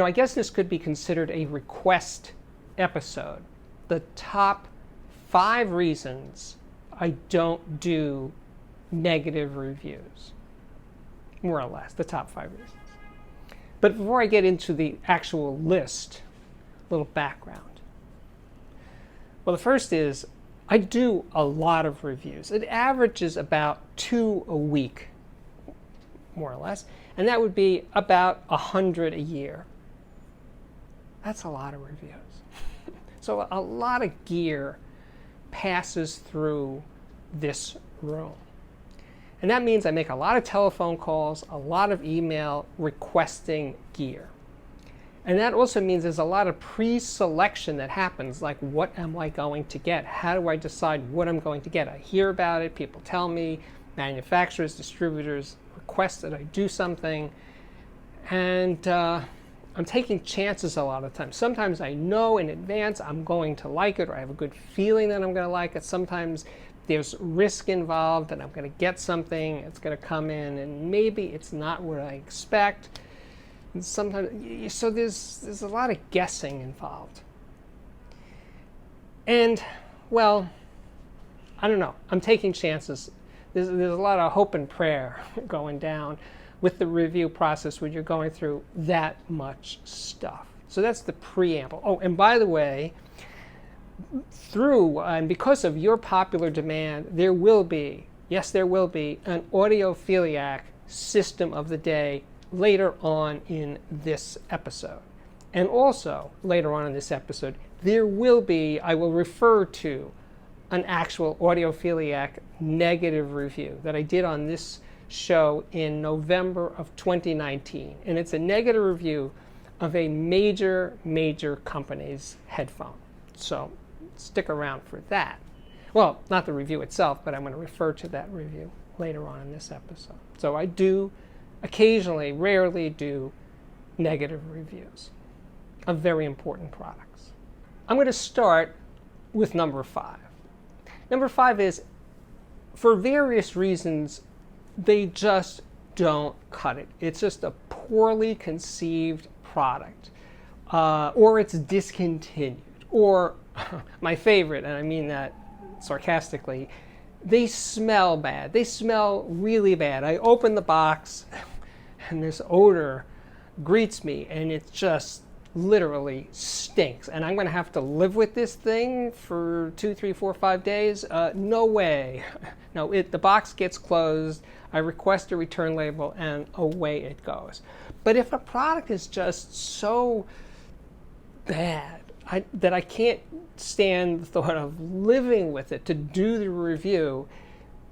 I guess this could be considered a request episode. The top 5 reasons I don't do negative reviews. More or less, the top 5 reasons. But before I get into the actual list, a little background. Well, the first is I do a lot of reviews. It averages about 2 a week, more or less, and that would be about 100 a year. That's a lot of reviews. So a lot of gear passes through this room. And that means I make a lot of telephone calls, a lot of email requesting gear. And that also means there's a lot of pre-selection that happens, like what am I going to get? How do I decide what I'm going to get? I hear about it, people tell me, manufacturers, distributors request that I do something, and I'm taking chances a lot of times. Sometimes I know in advance I'm going to like it, or I have a good feeling that I'm going to like it. Sometimes there's risk involved and I'm going to get something, it's going to come in, and maybe it's not what I expect. And sometimes, so there's a lot of guessing involved. And, well, I don't know. I'm taking chances. There's a lot of hope and prayer going down with the review process when you're going through that much stuff. So that's the preamble. Oh, and by the way, through and because of your popular demand, there will be, yes, there will be an Audiophiliac system of the day later on in this episode. And also, later on in this episode, there will be, I will refer to an actual Audiophiliac negative review that I did on this show in November of 2019. And it's a negative review of a major company's headphone. So stick around for that. Well, not the review itself, but I'm going to refer to that review later on in this episode. So I do occasionally, rarely do negative reviews of very important products. I'm going to start with number 5. Number 5 is, for various reasons, they just don't cut it. It's just a poorly conceived product, or it's discontinued, or my favorite, and I mean that sarcastically, they smell bad. They smell really bad. I open the box and this odor greets me, and it just literally stinks. And I'm going to have to live with this thing for 2, 3, 4, 5 days? No way. No, the box gets closed, I request a return label, and away it goes. But if a product is just so bad that I can't stand the thought of living with it to do the review,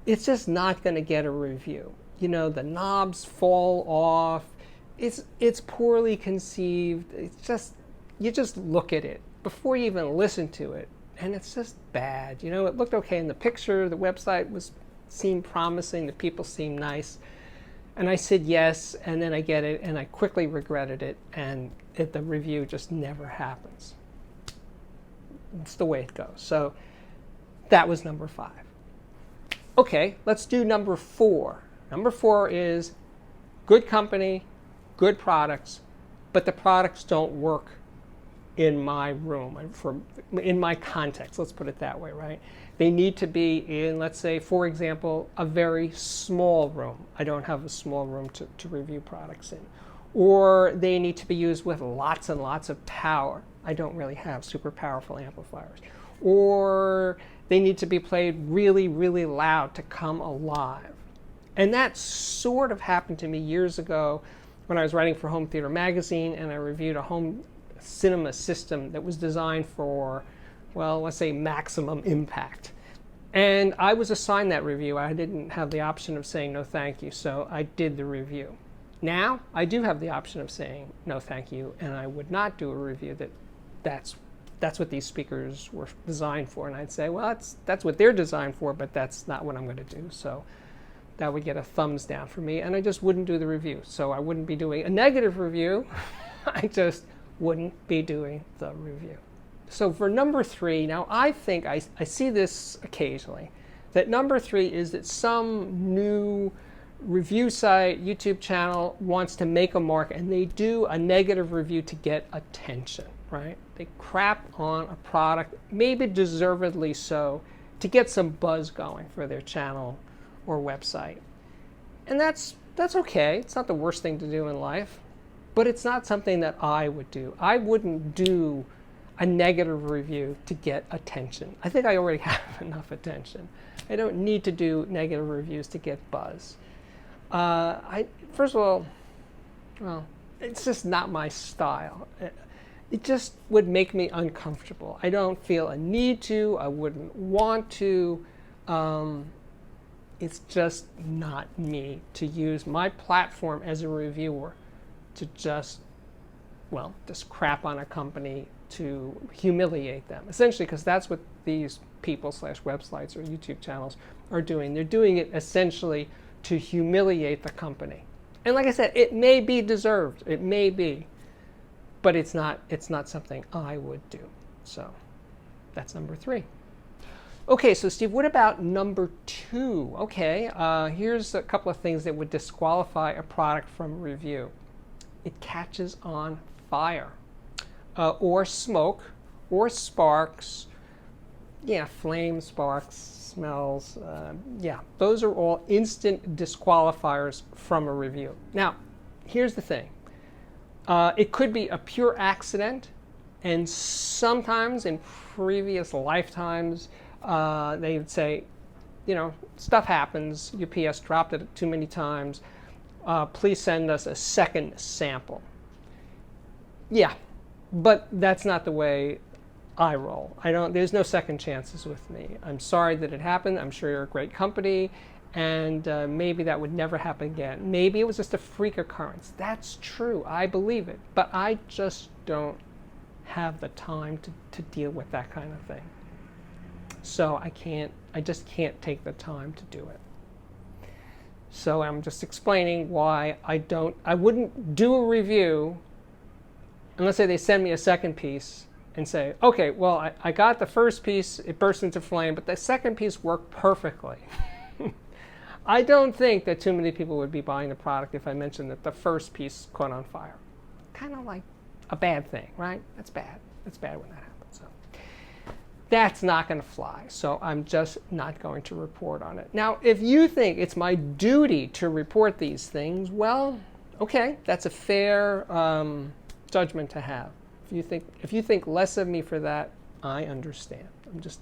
it's just not going to get a review. You know, the knobs fall off. It's poorly conceived. It's just, you just look at it before you even listen to it, and it's just bad. You know, it looked okay in the picture. The website seemed promising. The people seemed nice. And I said yes, and then I get it, and I quickly regretted it, and the review just never happens. It's the way it goes. So that was number 5. Okay, let's do number 4. Number 4 is good company, good products, but the products don't work in my room, in my context, let's put it that way, right? They need to be in, let's say, for example, a very small room. I don't have a small room to review products in. Or they need to be used with lots and lots of power. I don't really have super powerful amplifiers. Or they need to be played really, really loud to come alive. And that sort of happened to me years ago when I was writing for Home Theater Magazine, and I reviewed a home cinema system that was designed for, well, let's say maximum impact. And I was assigned that review. I didn't have the option of saying no thank you, so I did the review. Now, I do have the option of saying no thank you, and I would not do a review that's what these speakers were designed for. And I'd say, well, that's what they're designed for, but that's not what I'm going to do. So that would get a thumbs down for me, and I just wouldn't do the review. So I wouldn't be doing a negative review. I just wouldn't be doing the review. So for number 3, now I think I see this occasionally, that number 3 is that some new review site, YouTube channel wants to make a mark, and they do a negative review to get attention, right? They crap on a product, maybe deservedly so, to get some buzz going for their channel or website. And that's okay. It's not the worst thing to do in life, but it's not something that I would do. I wouldn't do a negative review to get attention. I think I already have enough attention. I don't need to do negative reviews to get buzz. First of all, well, it's just not my style. It just would make me uncomfortable. I don't feel a need to. I wouldn't want to. It's just not me to use my platform as a reviewer to just crap on a company to humiliate them. Essentially, because that's what these people / websites or YouTube channels are doing. They're doing it essentially to humiliate the company. And like I said, it may be deserved. It may be. But it's not something I would do. So that's number 3. Okay, so Steve, what about number 2? Okay, here's a couple of things that would disqualify a product from review. It catches on fire, or smoke, or sparks. Yeah, flame, sparks, smells. Yeah, those are all instant disqualifiers from a review. Now, here's the thing. It could be a pure accident, and sometimes in previous lifetimes, they would say, stuff happens, UPS dropped it too many times, please send us a second sample. Yeah, but that's not the way I roll. There's no second chances with me. I'm sorry that it happened. I'm sure you're a great company, and maybe that would never happen again. Maybe it was just a freak occurrence. That's true. I believe it. But I just don't have the time to deal with that kind of thing. So I just can't take the time to do it. So I'm just explaining why I wouldn't do a review unless they send me a second piece and say, okay, well, I got the first piece, it burst into flame, but the second piece worked perfectly. I don't think that too many people would be buying the product if I mentioned that the first piece caught on fire. Kind of like a bad thing, right? That's bad. That's bad when that happens. So that's not going to fly. So I'm just not going to report on it. Now, if you think it's my duty to report these things, well, okay, that's a fair judgment to have. If you think less of me for that, I understand. I'm just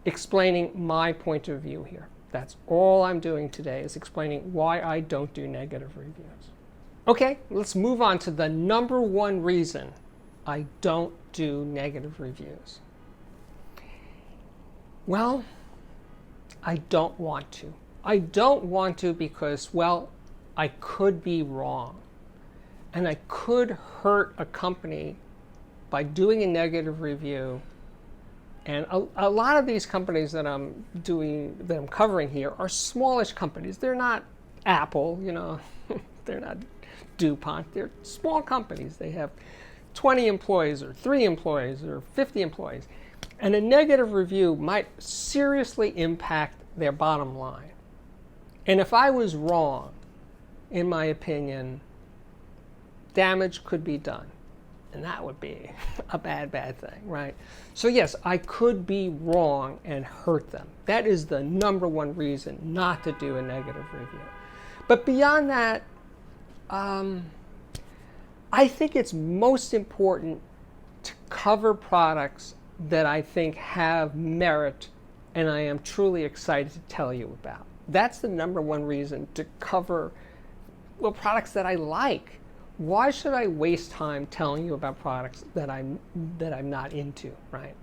explaining my point of view here. That's all I'm doing today, is explaining why I don't do negative reviews. Okay, let's move on to the number 1 reason I don't do negative reviews. Well, I don't want to. I don't want to because, well, I could be wrong. And I could hurt a company by doing a negative review. And a lot of these companies that I'm covering here are smallish companies. They're not Apple, they're not DuPont. They're small companies. They have 20 employees or 3 employees or 50 employees. And a negative review might seriously impact their bottom line. And if I was wrong, in my opinion, damage could be done. And that would be a bad thing, right? So yes, I could be wrong and hurt them. That is the number 1 reason not to do a negative review. But beyond that, I think it's most important to cover products that I think have merit and I am truly excited to tell you about. That's the number 1 reason to cover, products that I like. Why should I waste time telling you about products that I'm not into, right?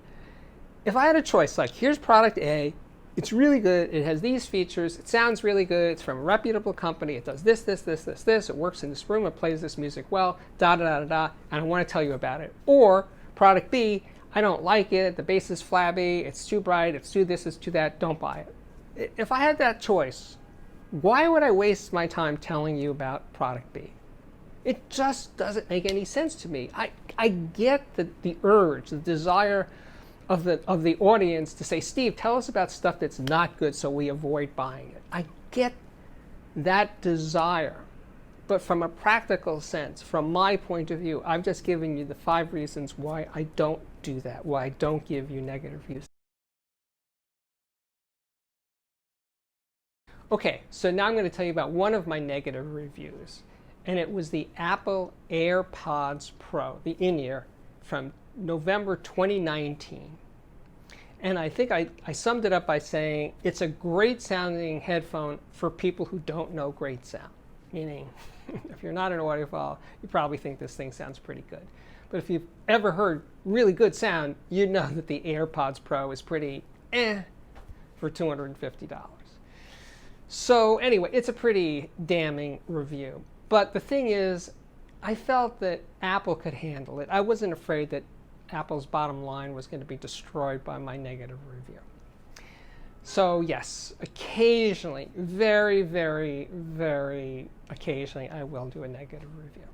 If I had a choice, like here's product A, it's really good, it has these features, it sounds really good, it's from a reputable company, it does this, it works in this room, it plays this music well, and I want to tell you about it. Or product B, I don't like it, the bass is flabby, it's too bright, it's too this, it's too that, don't buy it. If I had that choice, why would I waste my time telling you about product B? It just doesn't make any sense to me. I get the urge, the desire of the audience to say, Steve, tell us about stuff that's not good so we avoid buying it. I get that desire. But from a practical sense, from my point of view, I've just given you the 5 reasons why I don't do that, why I don't give you negative reviews. Okay, so now I'm going to tell you about one of my negative reviews, and it was the Apple AirPods Pro, the in-ear, from November 2019. And I think I summed it up by saying it's a great sounding headphone for people who don't know great sound. Meaning, if you're not an audiophile, you probably think this thing sounds pretty good. But if you've ever heard really good sound, you know that the AirPods Pro is pretty for $250. So anyway, it's a pretty damning review. But the thing is, I felt that Apple could handle it. I wasn't afraid that Apple's bottom line was going to be destroyed by my negative review. So yes, occasionally, very, very, very occasionally, I will do a negative review.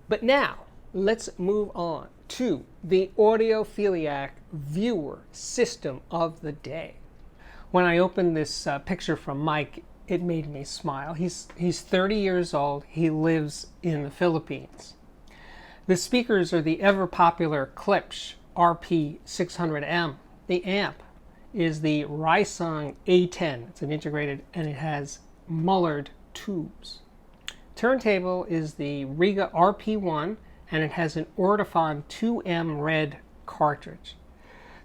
But now, let's move on to the Audiophiliac viewer system of the day. When I opened this picture from Mike, it made me smile. He's 30 years old. He lives in the Philippines. The speakers are the ever-popular Klipsch RP600M. The amp is the Reisong A10. It's an integrated, and it has Mullard tubes. Turntable is the Rega RP1, and it has an Ortofon 2M red cartridge.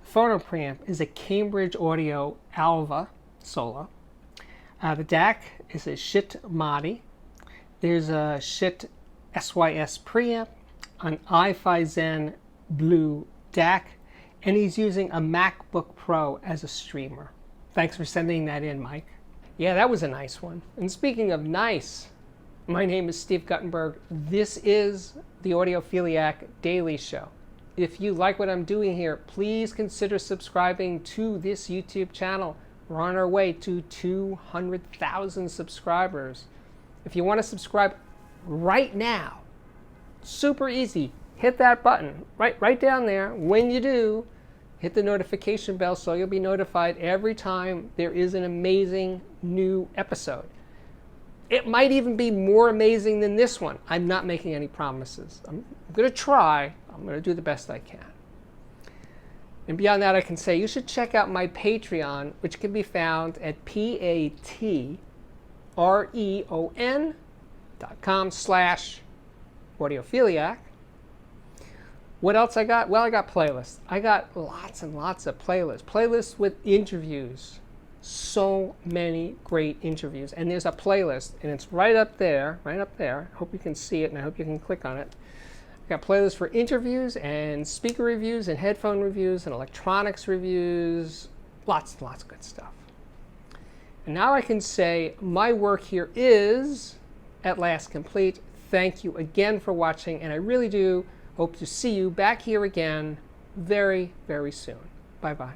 Phono preamp is a Cambridge Audio Alva Solo. The DAC is a Schiit Modi. There's a Schiit SYS preamp, an Zen Blue DAC, and he's using a MacBook Pro as a streamer. Thanks for sending that in, Mike. Yeah, that was a nice one. And speaking of nice, my name is Steve Guttenberg. This is the Audiophiliac Daily Show. If you like what I'm doing here, please consider subscribing to this YouTube channel. We're on our way to 200,000 subscribers. If you want to subscribe right now, super easy. Hit that button right down there. When you do, hit the notification bell so you'll be notified every time there is an amazing new episode. It might even be more amazing than this one. I'm not making any promises. I'm going to try. I'm going to do the best I can. And beyond that, I can say you should check out my Patreon, which can be found at patreon.com/audiophiliac. What else I got? Well, I got playlists. I got lots and lots of playlists. Playlists with interviews. So many great interviews. And there's a playlist, and it's right up there. I hope you can see it, and I hope you can click on it. I got playlists for interviews and speaker reviews and headphone reviews and electronics reviews. Lots and lots of good stuff. And now I can say my work here is at last complete. Thank you again for watching, and I really do hope to see you back here again very, very soon. Bye-bye.